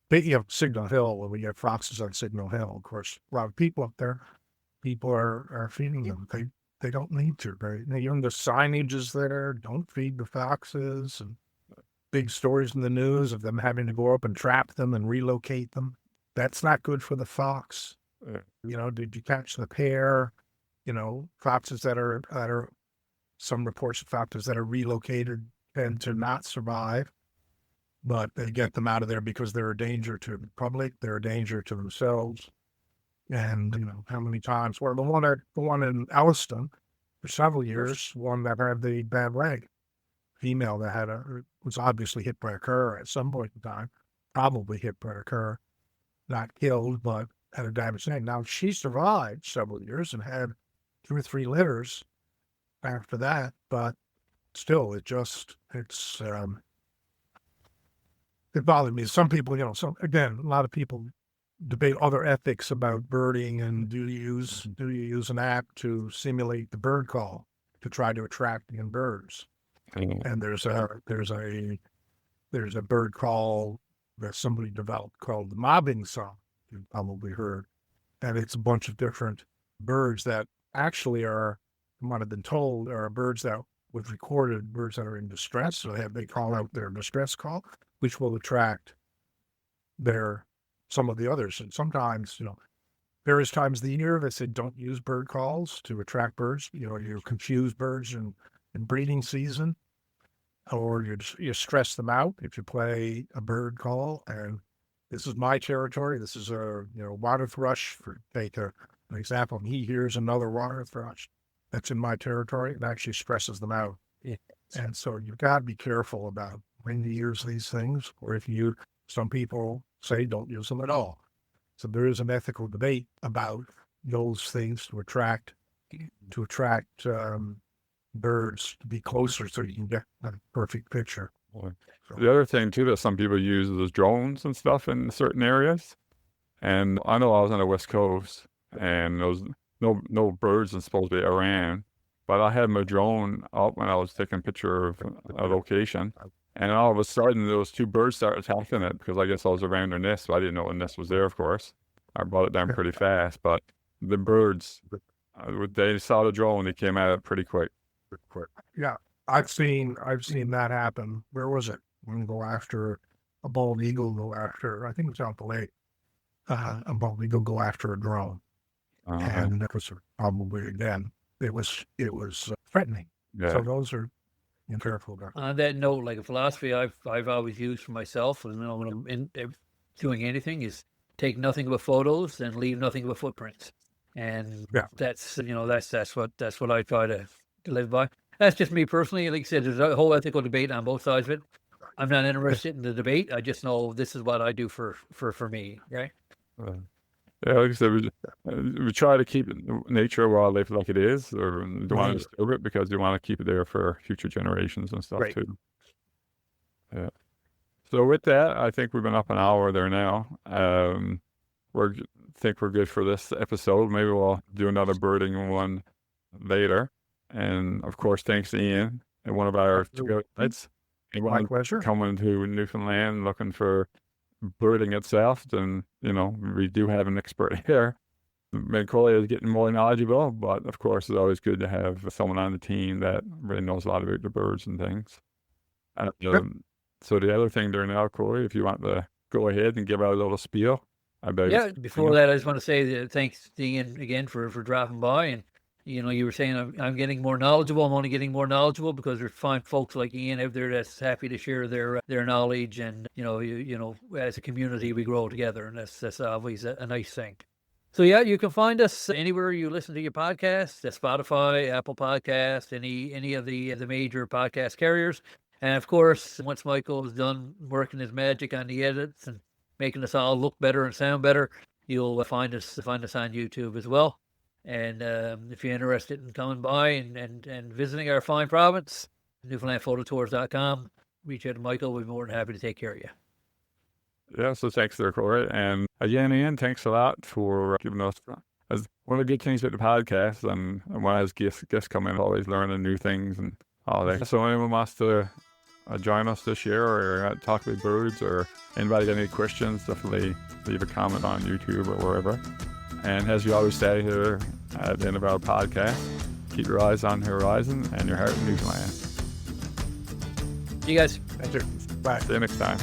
Speaking of Signal Hill, when we get foxes on Signal Hill, of course, a lot of people up there, people are feeding them. They don't need to, right? Even the signage is there, don't feed the foxes, and big stories in the news of them having to go up and trap them and relocate them. That's not good for the fox. Did you catch the pair? Foxes that are some reports of foxes that are relocated tend to not survive. But they get them out of there because they're a danger to the public, they're a danger to themselves. And, how many times? Well, the one in Elliston for several years, one that had the bad leg, female that was obviously hit by a car at some point in time, probably hit by a car, not killed, but had a damaged leg. Now, she survived several years and had 2 or 3 litters after that, but still, it bothered me. Some people, again, a lot of people debate other ethics about birding and do you use an app to simulate the bird call to try to attract in birds? And there's a bird call that somebody developed called the mobbing song. You've probably heard, and it's a bunch of different birds that actually are might have been told, there are birds that was recorded, birds that are in distress. So they call out their distress call, which will attract some of the others. And sometimes, various times of the year, they said don't use bird calls to attract birds. You confuse birds in breeding season, or you stress them out if you play a bird call. And this is my territory. This is a water thrush. For take an example, and he hears another water thrush that's in my territory. It actually stresses them out. Yeah. And so you've got to be careful about when you use these things, or some people say don't use them at all. So there is an ethical debate about those things to attract birds to be closer so you can get a perfect picture. So the other thing too that some people use is drones and stuff in certain areas. And I know I was on the West Coast and there was no birds are supposed to be around, but I had my drone up when I was taking a picture of a location. And all of a sudden, those 2 birds started attacking it because I guess I was around their nest, but I didn't know the nest was there, of course. I brought it down pretty fast, but the birds, they saw the drone, they came at it pretty quick. Yeah, I've seen that happen. Where was it? When go after a bald eagle, I think it was out the lake. A bald eagle go after a drone, and it was probably again. It was threatening. Yeah. So those are. Careful about. On that note, like a philosophy I've always used for myself, and when I'm doing anything, is take nothing but photos and leave nothing but footprints. And that's what I try to live by. That's just me personally. Like I said, there's a whole ethical debate on both sides of it. I'm not interested in the debate. I just know this is what I do for me. Right. Yeah, like I said, we try to keep nature and wildlife like it is, or don't want to disturb it because we want to keep it there for future generations and stuff too. Yeah. So with that, I think we've been up an hour there now. Think we're good for this episode. Maybe we'll do another birding one later. And of course, thanks to Ian and one of our guides. My pleasure. Coming to Newfoundland looking for birding itself, then we do have an expert here. Macaulay is getting more knowledgeable, but of course it's always good to have someone on the team that really knows a lot about the birds and things. So the other thing there now, Corey, if you want to go ahead and give out a little spiel about before that, I just want to say that thanks to Ian again for dropping by. And you were saying I'm getting more knowledgeable. I'm only getting more knowledgeable because there's fine folks like Ian out there that's happy to share their knowledge, and as a community we grow together, and that's always a nice thing. So you can find us anywhere you listen to your podcast, Spotify, Apple Podcasts, any of the major podcast carriers, and of course once Michael is done working his magic on the edits and making us all look better and sound better, you'll find us on YouTube as well. And if you're interested in coming by and visiting our fine province, NewfoundlandPhotoTours.com, reach out to Michael. We'll be more than happy to take care of you. Yeah, so thanks there, Corey. And again, Ian, thanks a lot for giving us one of the good things about the podcast. And when I have guests come in, always learning new things and all that. So anyone wants to join us this year or talk about birds, or anybody got any questions, definitely leave a comment on YouTube or wherever. And as you always say here at the end of our podcast, keep your eyes on the horizon and your heart in Newfoundland. See you guys. Thank you. Bye. See you next time.